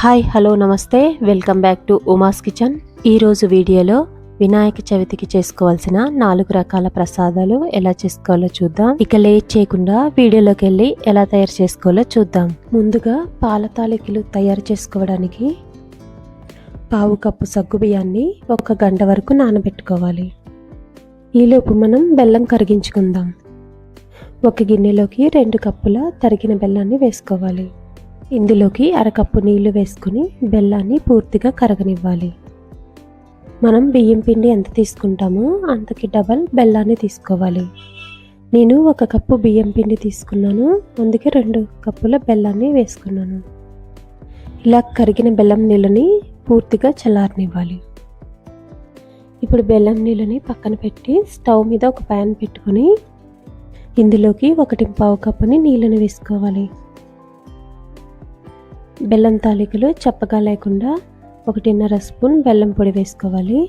Hi hello నమస్తే welcome back to Uma's kitchen. ఈరోజు వీడియోలో వినాయక చవితికి చేసుకోవాల్సిన 4 రకాల ప్రసాదాలు ఎలా చేసుకోవాలో చూద్దాం. ఇక లేట్ చేయకుండా వీడియోలోకి వెళ్ళి ఎలా తయారు చేసుకోవాలో చూద్దాం. ముందుగా పాల తాలికలు తయారు చేసుకోవడానికి 1/2 కప్పు సగ్గుబియ్యాన్ని 1 గంట వరకు నానబెట్టుకోవాలి. ఈలోపు మనం బెల్లం కరిగించుకుందాం. ఒక గిన్నెలోకి 2 కప్పుల తరిగిన బెల్లాన్ని వేసుకోవాలి. ఇందులోకి 1/2 కప్పు నీళ్లు వేసుకుని బెల్లాన్ని పూర్తిగా కరగనివ్వాలి. మనం బియ్యం పిండి ఎంత తీసుకుంటామో అంతకి డబల్ బెల్లాన్ని తీసుకోవాలి. నేను 1 కప్పు బియ్యం పిండి తీసుకున్నాను, అందుకే 2 కప్పుల బెల్లాన్ని వేసుకున్నాను. ఇలా కరిగిన బెల్లం నీళ్ళని పూర్తిగా చల్లారనివ్వాలి. ఇప్పుడు బెల్లం నీళ్ళని పక్కన పెట్టి స్టవ్ మీద ఒక ప్యాన్ పెట్టుకొని ఇందులోకి 1.5 కప్పుని నీళ్ళని వేసుకోవాలి. బెల్లం తాలికలు చప్పగా లేకుండా 1.5 స్పూన్ బెల్లం పొడి వేసుకోవాలి.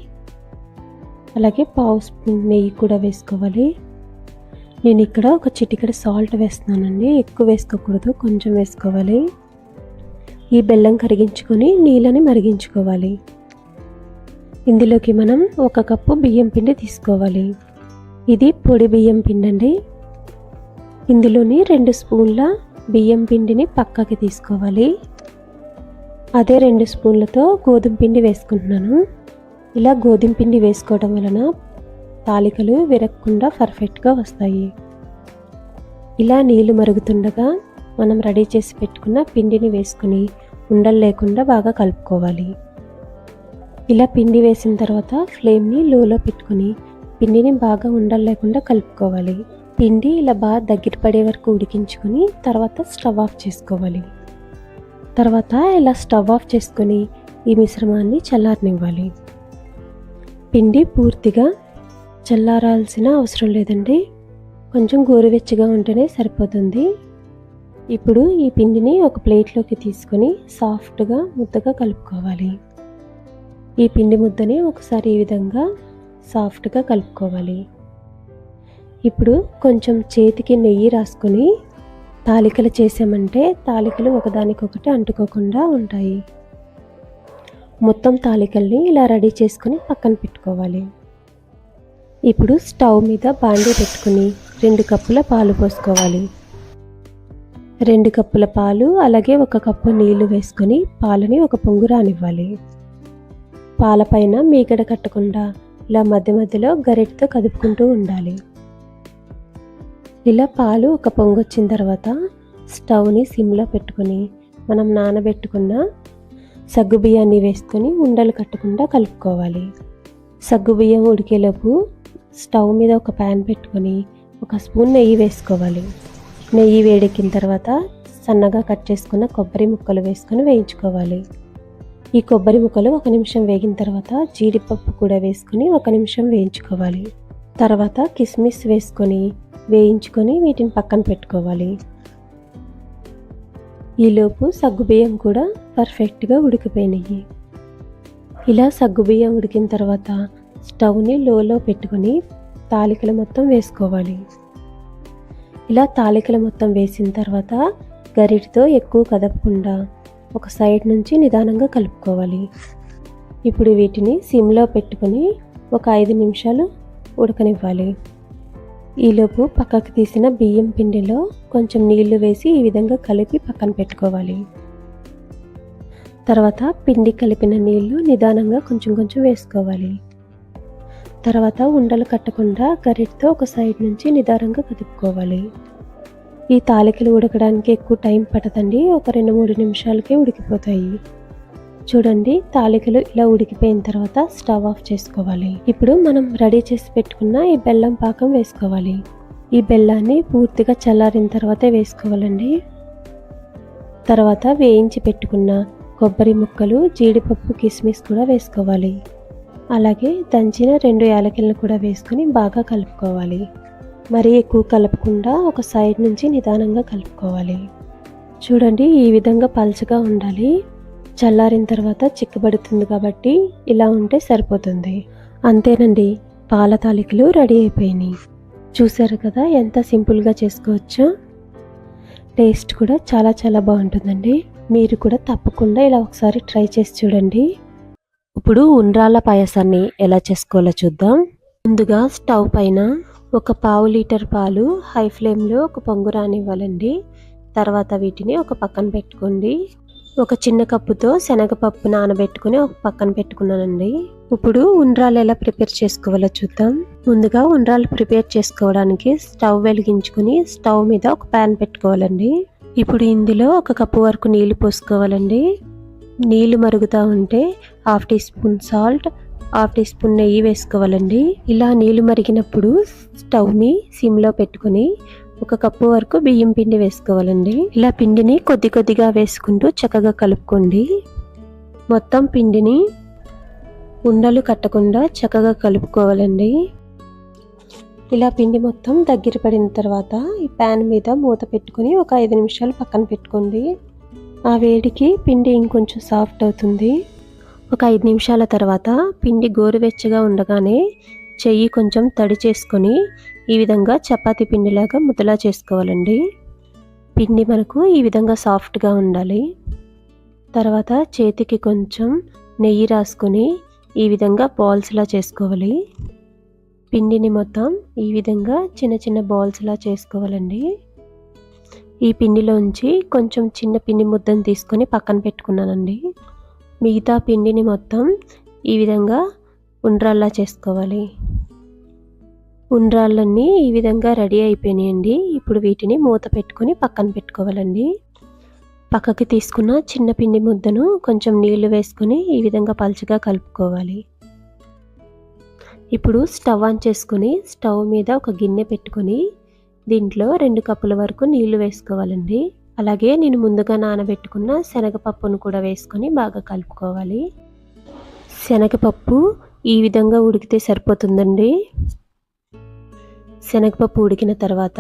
అలాగే 1/2 స్పూన్ నెయ్యి కూడా వేసుకోవాలి. నేను ఇక్కడ ఒక చిటికెడు సాల్ట్ వేస్తున్నానండి, ఎక్కువ వేసుకోకూడదు, కొంచెం వేసుకోవాలి. ఈ బెల్లం కరిగించుకొని నీళ్ళని మరిగించుకోవాలి. ఇందులోకి మనం 1 కప్పు బియ్యం పిండి తీసుకోవాలి. ఇది పొడి బియ్యం పిండి అండి. ఇందులోని 2 స్పూన్ల బియ్యం పిండిని పక్కకి తీసుకోవాలి. అదే 2 స్పూన్లతో గోధుమ పిండి వేసుకుంటున్నాను. ఇలా గోధుమ పిండి వేసుకోవడం వలన తాలికలు విరగకుండా పర్ఫెక్ట్గా వస్తాయి. ఇలా నీళ్లు మరుగుతుండగా మనం రెడీ చేసి పెట్టుకున్న పిండిని వేసుకుని ఉండలు లేకుండా బాగా కలుపుకోవాలి. ఇలా పిండి వేసిన తర్వాత ఫ్లేమ్ని లోలో పెట్టుకుని పిండిని బాగా ఉండలు లేకుండా కలుపుకోవాలి. పిండి ఇలా బాగా దగ్గర పడే వరకు ఉడికించుకొని తర్వాత స్టవ్ ఆఫ్ చేసుకోవాలి. తర్వాత ఇలా స్టవ్ ఆఫ్ చేసుకొని ఈ మిశ్రమాన్ని చల్లారనివ్వాలి. పిండి పూర్తిగా చల్లారాల్సిన అవసరం లేదండి, కొంచెం గోరువెచ్చగా ఉంటేనే సరిపోతుంది. ఇప్పుడు ఈ పిండిని ఒక ప్లేట్లోకి తీసుకొని సాఫ్ట్గా ముద్దగా కలుపుకోవాలి. ఈ పిండి ముద్దని ఒకసారి ఈ విధంగా సాఫ్ట్గా కలుపుకోవాలి. ఇప్పుడు కొంచెం చేతికి నెయ్యి రాసుకొని తాలికలు చేసామంటే తాలికలు ఒకదానికొకటి అంటుకోకుండా ఉంటాయి. మొత్తం తాలికల్ని ఇలా రెడీ చేసుకుని పక్కన పెట్టుకోవాలి. ఇప్పుడు స్టవ్ మీద బాండీ పెట్టుకుని 2 కప్పుల పాలు పోసుకోవాలి. 2 కప్పుల పాలు అలాగే 1 కప్పు నీళ్లు వేసుకొని పాలని ఒక పొంగు రానివ్వాలి. పాలపైన మీగడ కట్టకుండా ఇలా మధ్య మధ్యలో గరిటెతో కదుపుకుంటూ ఉండాలి. ఇలా పాలు ఒక పొంగు వచ్చిన తర్వాత స్టవ్ని సిమ్లో పెట్టుకొని మనం నానబెట్టుకున్న సగ్గుబియ్యాన్ని వేసుకొని ఉండలు కట్టకుండా కలుపుకోవాలి. సగ్గుబియ్యం ఉడికేలోపు స్టవ్ మీద ఒక ప్యాన్ పెట్టుకొని 1 స్పూన్ నెయ్యి వేసుకోవాలి. నెయ్యి వేడెక్కిన తర్వాత సన్నగా కట్ చేసుకున్న కొబ్బరి ముక్కలు వేసుకొని వేయించుకోవాలి. ఈ కొబ్బరి ముక్కలు 1 నిమిషం వేగిన తర్వాత జీడిపప్పు కూడా వేసుకొని 1 నిమిషం వేయించుకోవాలి. తర్వాత కిస్మిస్ వేసుకొని వేయించుకొని వీటిని పక్కన పెట్టుకోవాలి. ఈలోపు సగ్గుబియ్యం కూడా పర్ఫెక్ట్గా ఉడికిపోయినాయి. ఇలా సగ్గుబియ్యం ఉడికిన తర్వాత స్టవ్ని లోలో పెట్టుకొని తాలికలు మొత్తం వేసుకోవాలి. ఇలా తాలికలు మొత్తం వేసిన తర్వాత గరిటెతో ఎక్కువ కదపకుండా ఒక సైడ్ నుంచి నిదానంగా కలుపుకోవాలి. ఇప్పుడు వీటిని సిమ్లో పెట్టుకొని ఒక 5 నిమిషాలు ఉడకనివ్వాలి. ఈలోపు పక్కకు తీసిన బియ్యం పిండిలో కొంచెం నీళ్లు వేసి ఈ విధంగా కలిపి పక్కన పెట్టుకోవాలి. తర్వాత పిండి కలిపిన నీళ్లు నిదానంగా కొంచెం కొంచెం వేసుకోవాలి. తర్వాత ఉండలు కట్టకుండా గరిటెతో ఒక సైడ్ నుంచి నిదానంగా కదుపుకోవాలి. ఈ తాలికలు ఉడకడానికి ఎక్కువ టైం పట్టదండి, ఒక 2-3 నిమిషాలకే ఉడికిపోతాయి. చూడండి, తాలికలు ఇలా ఉడికిపోయిన తర్వాత స్టవ్ ఆఫ్ చేసుకోవాలి. ఇప్పుడు మనం రెడీ చేసి పెట్టుకున్న ఈ బెల్లం పాకం వేసుకోవాలి. ఈ బెల్లాన్ని పూర్తిగా చల్లారిన తర్వాతే వేసుకోవాలండి. తర్వాత వేయించి పెట్టుకున్న కొబ్బరి ముక్కలు, జీడిపప్పు, కిస్మిస్ కూడా వేసుకోవాలి. అలాగే దంచిన 2 యాలకులను కూడా వేసుకొని బాగా కలుపుకోవాలి. మరీ ఎక్కువ కలపకుండా ఒక సైడ్ నుంచి నిదానంగా కలుపుకోవాలి. చూడండి, ఈ విధంగా పల్చగా ఉండాలి. చల్లారిన తర్వాత చిక్కబడుతుంది కాబట్టి ఇలా ఉంటే సరిపోతుంది. అంతేనండి, పాల తాలికలు రెడీ అయిపోయినాయి. చూసారు కదా ఎంత సింపుల్గా చేసుకోవచ్చో. టేస్ట్ కూడా చాలా చాలా బాగుంటుందండి. మీరు కూడా తప్పకుండా ఇలా ఒకసారి ట్రై చేసి చూడండి. ఇప్పుడు ఉండ్రాళ్ళ పాయసాన్ని ఎలా చేసుకోవాలో చూద్దాం. ముందుగా స్టవ్ పైన ఒక పావు లీటర్ పాలు హై ఫ్లేమ్లో ఒక పొంగు రానివ్వాలండి. తర్వాత వీటిని ఒక పక్కన పెట్టుకోండి. ఒక చిన్న కప్పుతో శనగపప్పు నానబెట్టుకుని ఒక పక్కన పెట్టుకున్నానండి. ఇప్పుడు ఉండ్రాలు ఎలా ప్రిపేర్ చేసుకోవాలో చూద్దాం. ముందుగా ఉండ్రాలు ప్రిపేర్ చేసుకోవడానికి స్టవ్ వెలిగించుకుని స్టవ్ మీద ఒక ప్యాన్ పెట్టుకోవాలండి. ఇప్పుడు ఇందులో ఒక కప్పు వరకు నీళ్లు పోసుకోవాలండి. నీళ్లు మరుగుతూ ఉంటే 1/2 teaspoon salt, 1/2 teaspoon నెయ్యి వేసుకోవాలండి. ఇలా నీళ్లు మరిగినప్పుడు స్టవ్ని సిమ్లో పెట్టుకుని ఒక కప్పు వరకు బియ్యం పిండి వేసుకోవాలండి. ఇలా పిండిని కొద్ది కొద్దిగా వేసుకుంటూ చక్కగా కలుపుకోండి. మొత్తం పిండిని ఉండలు కట్టకుండా చక్కగా కలుపుకోవాలండి. ఇలా పిండి మొత్తం దగ్గర పడిన తర్వాత ఈ ప్యాన్ మీద మూత పెట్టుకుని ఒక 5 నిమిషాలు పక్కన పెట్టుకోండి. ఆ వేడికి పిండి ఇంకొంచెం సాఫ్ట్ అవుతుంది. ఒక 5 నిమిషాల తర్వాత పిండి గోరువెచ్చగా ఉండగానే చెయ్యి కొంచెం తడి చేసుకొని ఈ విధంగా చపాతీ పిండిలాగా ముద్దలా చేసుకోవాలండి. పిండి మనకు ఈ విధంగా సాఫ్ట్గా ఉండాలి. తర్వాత చేతికి కొంచెం నెయ్యి రాసుకొని ఈ విధంగా బాల్స్లా చేసుకోవాలి. పిండిని మొత్తం ఈ విధంగా చిన్న చిన్న బాల్స్లా చేసుకోవాలండి. ఈ పిండిలోంచి కొంచెం చిన్న పిండి ముద్దను తీసుకొని పక్కన పెట్టుకున్నానండి. మిగతా పిండిని మొత్తం ఈ విధంగా ఉండ్రాల్లా చేసుకోవాలి. ఉండ్రాళ్ళన్నీ ఈ విధంగా రెడీ అయిపోయినాయండి. ఇప్పుడు వీటిని మూత పెట్టుకొని పక్కన పెట్టుకోవాలండి. పక్కకి తీసుకున్న చిన్న పిండి ముద్దను కొంచెం నీళ్లు వేసుకొని ఈ విధంగా పలుచగా కలుపుకోవాలి. ఇప్పుడు స్టవ్ ఆన్ చేసుకొని స్టవ్ మీద ఒక గిన్నె పెట్టుకొని దీంట్లో 2 కప్పుల వరకు నీళ్లు వేసుకోవాలండి. అలాగే నేను ముందుగా నానబెట్టుకున్న శనగపప్పును కూడా వేసుకొని బాగా కలుపుకోవాలి. శనగపప్పు ఈ విధంగా ఉడికితే సరిపోతుందండి. శనగపప్పు ఉడికిన తర్వాత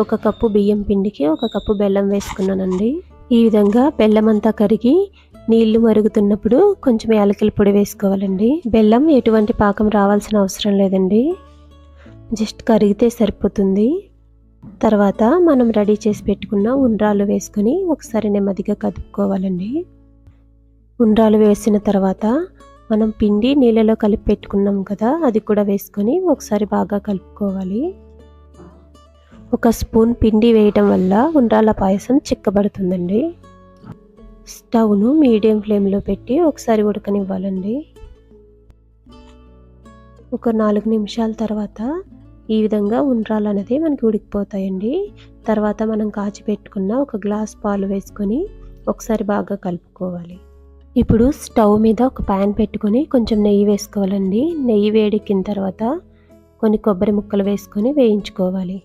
1 కప్పు బియ్యం పిండికి 1 కప్పు బెల్లం వేసుకున్నానండి. ఈ విధంగా బెల్లం అంతా కరిగి నీళ్లు మరుగుతున్నప్పుడు కొంచెం యాలకుల పొడి వేసుకోవాలండి. బెల్లం ఎటువంటి పాకం రావాల్సిన అవసరం లేదండి, జస్ట్ కరిగితే సరిపోతుంది. తర్వాత మనం రెడీ చేసి పెట్టుకున్న ఉండ్రాలు వేసుకొని ఒకసారి నెమ్మదిగా కదుపుకోవాలండి. ఉండ్రాలు వేసిన తర్వాత మనం పిండి నీళ్ళలో కలిపి పెట్టుకున్నాం కదా, అది కూడా వేసుకొని ఒకసారి బాగా కలుపుకోవాలి. 1 స్పూన్ పిండి వేయడం వల్ల ఉండ్రాళ్ళ పాయసం చిక్కబడుతుందండి. స్టవ్ను మీడియం ఫ్లేమ్లో పెట్టి ఒకసారి ఉడకనివ్వాలండి. ఒక 4 నిమిషాల తర్వాత ఈ విధంగా ఉండ్రాలు అనేది మనకి ఉడికిపోతాయండి. తర్వాత మనం కాచి పెట్టుకున్న 1 గ్లాస్ పాలు వేసుకొని ఒకసారి బాగా కలుపుకోవాలి. ఇప్పుడు స్టవ్ మీద ఒక ప్యాన్ పెట్టుకొని కొంచెం నెయ్యి వేసుకోవాలండి. నెయ్యి వేడెక్కిన తర్వాత కొన్ని కొబ్బరి ముక్కలు వేసుకొని వేయించుకోవాలి.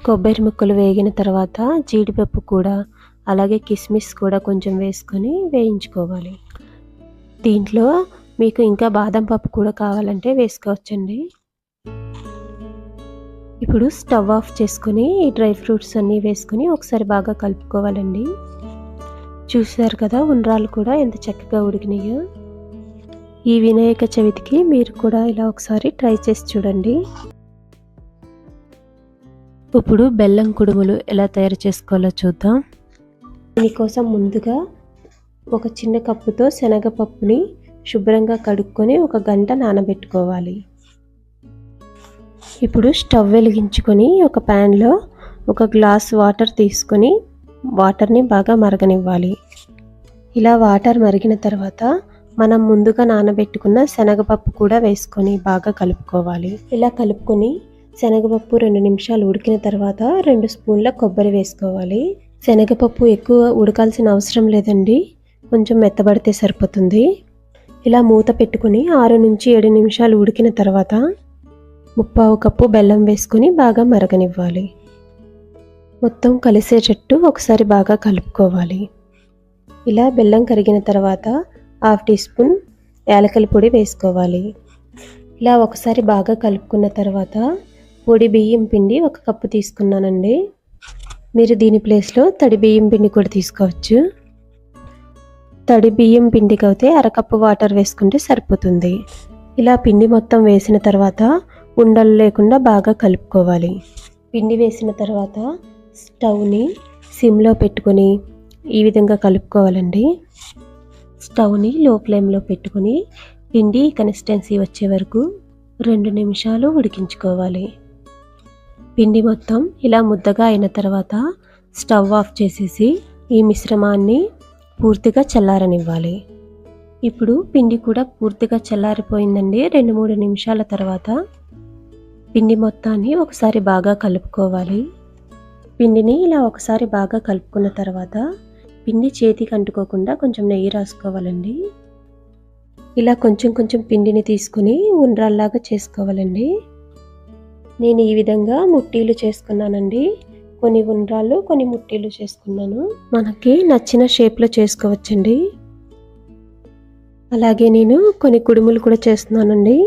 కొబ్బరి ముక్కలు వేగిన తర్వాత జీడిపప్పు కూడా అలాగే కిస్మిస్ కూడా కొంచెం వేసుకొని వేయించుకోవాలి. దీంట్లో మీకు ఇంకా బాదం పప్పు కూడా కావాలంటే వేసుకోవచ్చండి. ఇప్పుడు స్టవ్ ఆఫ్ చేసుకొని ఈ డ్రై ఫ్రూట్స్ అన్నీ వేసుకొని ఒకసారి బాగా కలుపుకోవాలండి. చూసారు కదా ఉండ్రాలు కూడా ఎంత చక్కగా ఉడికినాయో. ఈ వినాయక చవితికి మీరు కూడా ఇలా ఒకసారి ట్రై చేసి చూడండి. ఇప్పుడు బెల్లం కుడుములు ఎలా తయారు చేసుకోవాలో చూద్దాం. దీనికోసం ముందుగా ఒక చిన్న కప్పుతో శనగపప్పుని శుభ్రంగా కడుక్కొని 1 గంట నానబెట్టుకోవాలి. ఇప్పుడు స్టవ్ వెలిగించుకొని ఒక ప్యాన్లో 1 గ్లాస్ వాటర్ తీసుకొని వాటర్ని బాగా మరగనివ్వాలి. ఇలా వాటర్ మరిగిన తర్వాత మనం ముందుగా నానబెట్టుకున్న శనగపప్పు కూడా వేసుకొని బాగా కలుపుకోవాలి. ఇలా కలుపుకొని శనగపప్పు 2 నిమిషాలు ఉడికిన తర్వాత 2 స్పూన్ల కొబ్బరి వేసుకోవాలి. శనగపప్పు ఎక్కువ ఉడకాల్సిన అవసరం లేదండి, కొంచెం మెత్తబడితే సరిపోతుంది. ఇలా మూత పెట్టుకుని 6 నుంచి 7 నిమిషాలు ఉడికిన తర్వాత 1/4 కప్పు బెల్లం వేసుకొని బాగా మరగనివ్వాలి. మొత్తం కలిసేటట్టు ఒకసారి బాగా కలుపుకోవాలి. ఇలా బెల్లం కరిగిన తర్వాత 1/2 టీ స్పూన్ యాలకుల పొడి వేసుకోవాలి. ఇలా ఒకసారి బాగా కలుపుకున్న తర్వాత పొడి బియ్యం పిండి 1 కప్పు తీసుకున్నానండి. మీరు దీని ప్లేస్లో తడి బియ్యం పిండి కూడా తీసుకోవచ్చు. తడి బియ్యం పిండికి అయితే 1/2 కప్పు వాటర్ వేసుకుంటే సరిపోతుంది. ఇలా పిండి మొత్తం వేసిన తర్వాత ఉండలు లేకుండా బాగా కలుపుకోవాలి. పిండి వేసిన తర్వాత స్టవ్ని సిమ్లో పెట్టుకొని ఈ విధంగా కలుపుకోవాలండి. స్టవ్ని లో ఫ్లేమ్లో పెట్టుకుని పిండి కన్సిస్టెన్సీ వచ్చే వరకు 2 నిమిషాలు ఉడికించుకోవాలి. పిండి మొత్తం ఇలా ముద్దగా అయిన తర్వాత స్టవ్ ఆఫ్ చేసేసి ఈ మిశ్రమాన్ని పూర్తిగా చల్లారనివ్వాలి. ఇప్పుడు పిండి కూడా పూర్తిగా చల్లారిపోయిందండి. 2-3 నిమిషాల తర్వాత పిండి మొత్తాన్ని ఒకసారి బాగా కలుపుకోవాలి. పిండిని ఇలా ఒకసారి బాగా కలుపుకున్న తర్వాత పిండి చేతికి అంటుకోకుండా కొంచెం నెయ్యి రాసుకోవాలండి. ఇలా కొంచెం కొంచెం పిండిని తీసుకుని ఉండ్రాల్లాగా చేసుకోవాలండి. నేను ఈ విధంగా ముట్టీలు చేసుకున్నానండి. కొన్ని ఉండ్రాళ్ళు, కొన్ని ముట్టీలు చేసుకున్నాను. మనకి నచ్చిన షేప్లో చేసుకోవచ్చండి. అలాగే నేను కొన్ని కుడుములు కూడా చేస్తున్నానండి.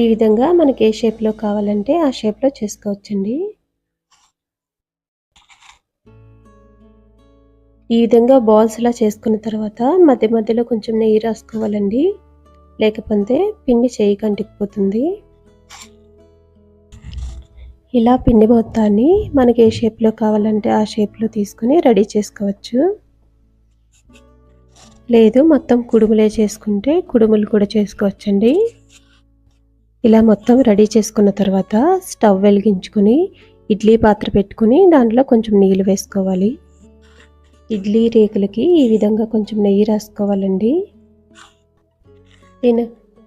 ఈ విధంగా మనకి ఏ షేప్లో కావాలంటే ఆ షేప్లో చేసుకోవచ్చండి. ఈ విధంగా బాల్స్లా చేసుకున్న తర్వాత మధ్య మధ్యలో కొంచెం నెయ్యి రాసుకోవాలండి. లేకపోతే పిండి చేయికి అంటుకుపోతుంది. ఇలా పిండి మొత్తాన్ని మనకి ఏ షేప్లో కావాలంటే ఆ షేప్లో తీసుకుని రెడీ చేసుకోవచ్చు. లేదు మొత్తం కుడుములే చేసుకుంటే కుడుములు కూడా చేసుకోవచ్చండి. ఇలా మొత్తం రెడీ చేసుకున్న తర్వాత స్టవ్ వెలిగించుకుని ఇడ్లీ పాత్ర పెట్టుకుని దాంట్లో కొంచెం నీళ్ళు వేసుకోవాలి. ఇడ్లీ రేకులకి ఈ విధంగా కొంచెం నెయ్యి రాసుకోవాలండి. నేను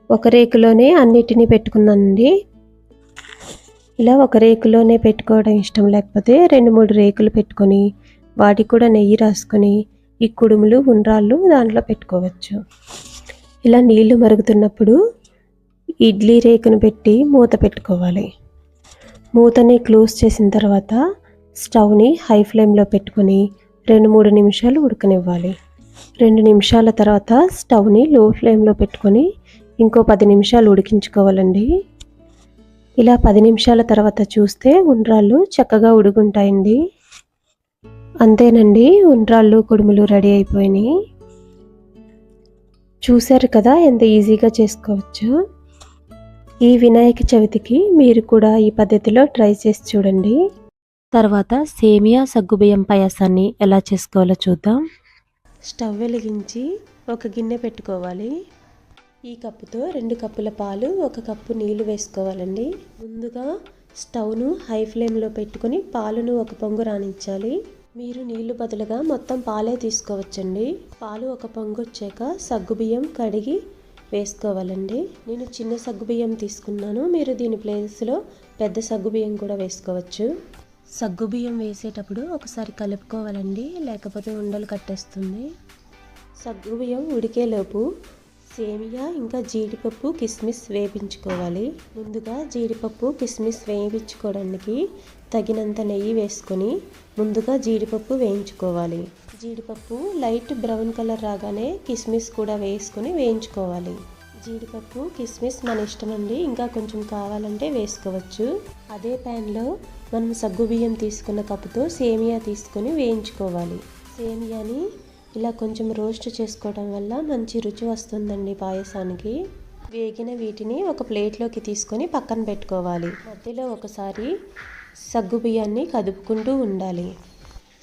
ఒక రేకులోనే అన్నిటినీ పెట్టుకున్నానండి. ఇలా ఒక రేకులోనే పెట్టుకోవడం ఇష్టం లేకపోతే 2-3 రేకులు పెట్టుకొని వాటికి కూడా నెయ్యి రాసుకొని ఈ కుడుములు, ఉండ్రాళ్ళు దాంట్లో పెట్టుకోవచ్చు. ఇలా నీళ్లు మరుగుతున్నప్పుడు ఇడ్లీ రేకును పెట్టి మూత పెట్టుకోవాలి. మూతని క్లోజ్ చేసిన తర్వాత స్టవ్ని హై ఫ్లేమ్లో పెట్టుకొని 2-3 నిమిషాలు ఉడకనివ్వాలి. 2 నిమిషాల తర్వాత స్టవ్ని లో ఫ్లేమ్లో పెట్టుకొని ఇంకో 10 నిమిషాలు ఉడికించుకోవాలండి. ఇలా 10 నిమిషాల తర్వాత చూస్తే ఉండ్రాళ్ళు చక్కగా ఉడుకుంటాయండి. అంతేనండి, ఉండ్రాళ్ళు, కుడుములు రెడీ అయిపోయినాయి. చూశారు కదా ఎంత ఈజీగా చేసుకోవచ్చో. ఈ వినాయక చవితికి మీరు కూడా ఈ పద్ధతిలో ట్రై చేసి చూడండి. తర్వాత సేమియా సగ్గుబియ్యం పాయసాన్ని ఎలా చేసుకోవాలో చూద్దాం. స్టవ్ వెలిగించి ఒక గిన్నె పెట్టుకోవాలి. ఈ కప్పుతో 2 కప్పుల పాలు, 1 కప్పు నీళ్లు వేసుకోవాలండి. ముందుగా స్టవ్ను హై ఫ్లేమ్లో పెట్టుకుని పాలును ఒక పొంగు రానించాలి. మీరు నీళ్లు బదులుగా మొత్తం పాలే తీసుకోవచ్చండి. పాలు ఒక పొంగు వచ్చాక సగ్గుబియ్యం కడిగి వేసుకోవాలండి. నేను చిన్న సగ్గుబియ్యం తీసుకున్నాను. మీరు దీని ప్లేస్లో పెద్ద సగ్గుబియ్యం కూడా వేసుకోవచ్చు. సగ్గుబియ్యం వేసేటప్పుడు ఒకసారి కలుపుకోవాలండి, లేకపోతే ఉండలు కట్టేస్తుంది. సగ్గుబియ్యం ఉడికేలోపు సేమియా ఇంకా జీడిపప్పు, కిస్మిస్ వేయించుకోవాలి. ముందుగా జీడిపప్పు, కిస్మిస్ వేయించుకోవడానికి తగినంత నెయ్యి వేసుకొని ముందుగా జీడిపప్పు వేయించుకోవాలి. జీడిపప్పు లైట్ బ్రౌన్ కలర్ రాగానే కిస్మిస్ కూడా వేసుకొని వేయించుకోవాలి. జీడిపప్పు, కిస్మిస్ మన ఇష్టం అండి. ఇంకా కొంచెం కావాలంటే వేసుకోవచ్చు. అదే ప్యాన్లో మనం సగ్గుబియ్యం తీసుకున్న కప్పుతో సేమియా తీసుకొని వేయించుకోవాలి. సేమియాని ఇలా కొంచెం రోస్ట్ చేసుకోవడం వల్ల మంచి రుచి వస్తుందండి పాయసానికి. వేగిన వీటిని ఒక ప్లేట్లోకి తీసుకొని పక్కన పెట్టుకోవాలి. మధ్యలో ఒకసారి సగ్గుబియ్యాన్ని కదుపుకుంటూ ఉండాలి.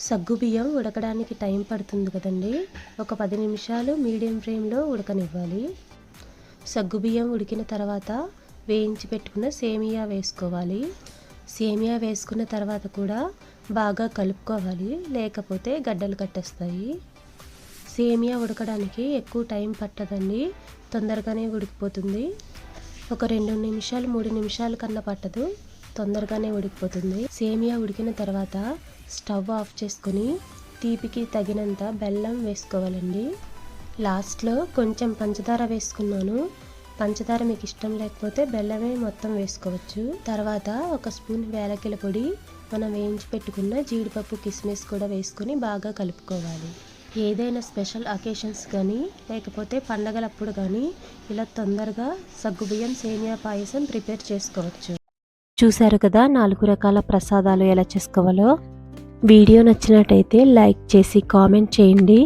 సగ్గుబియ్యం ఉడకడానికి టైం పడుతుంది కదండి. ఒక 10 నిమిషాలు మీడియం ఫ్లేమ్లో ఉడకనివ్వాలి. సగ్గుబియ్యం ఉడికిన తర్వాత వేయించి పెట్టుకున్న సేమియా వేసుకోవాలి. సేమియా వేసుకున్న తర్వాత కూడా బాగా కలుపుకోవాలి, లేకపోతే గడ్డలు కట్టేస్తాయి. సేమియా ఉడకడానికి ఎక్కువ టైం పట్టదండి, తొందరగానే ఉడికిపోతుంది. ఒక 2 నిమిషాలు 3 నిమిషాల కన్నా పట్టదు, తొందరగానే ఉడికిపోతుంది. సేమియా ఉడికిన తర్వాత స్టవ్ ఆఫ్ చేసుకొని తీపికి తగినంత బెల్లం వేసుకోవాలండి. లాస్ట్లో కొంచెం పంచదార వేసుకున్నాను. పంచదార మీకు ఇష్టం లేకపోతే బెల్లమే మొత్తం వేసుకోవచ్చు. తర్వాత 1 స్పూన్ యాలకుల పొడి, మనం వేయించి పెట్టుకున్న జీడిపప్పు, కిస్మిస్ కూడా వేసుకొని బాగా కలుపుకోవాలి. ఏదైనా స్పెషల్ అకేషన్స్ కానీ లేకపోతే పండగలప్పుడు కానీ ఇలా తొందరగా సగ్గుబియ్యం సేమియా పాయసం ప్రిపేర్ చేసుకోవచ్చు. చూశారు కదా 4 రకాల ప్రసాదాలు ఎలా చేసుకోవాలో. వీడియో నచ్చినట్టయితే లైక్ చేసి కామెంట్ చేయండి.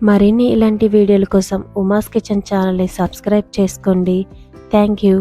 మరిన్ని ఇలాంటి వీడియోల కోసం ఉమాస్ కిచెన్ ఛానల్ని సబ్స్క్రైబ్ చేసుకోండి. Thank you.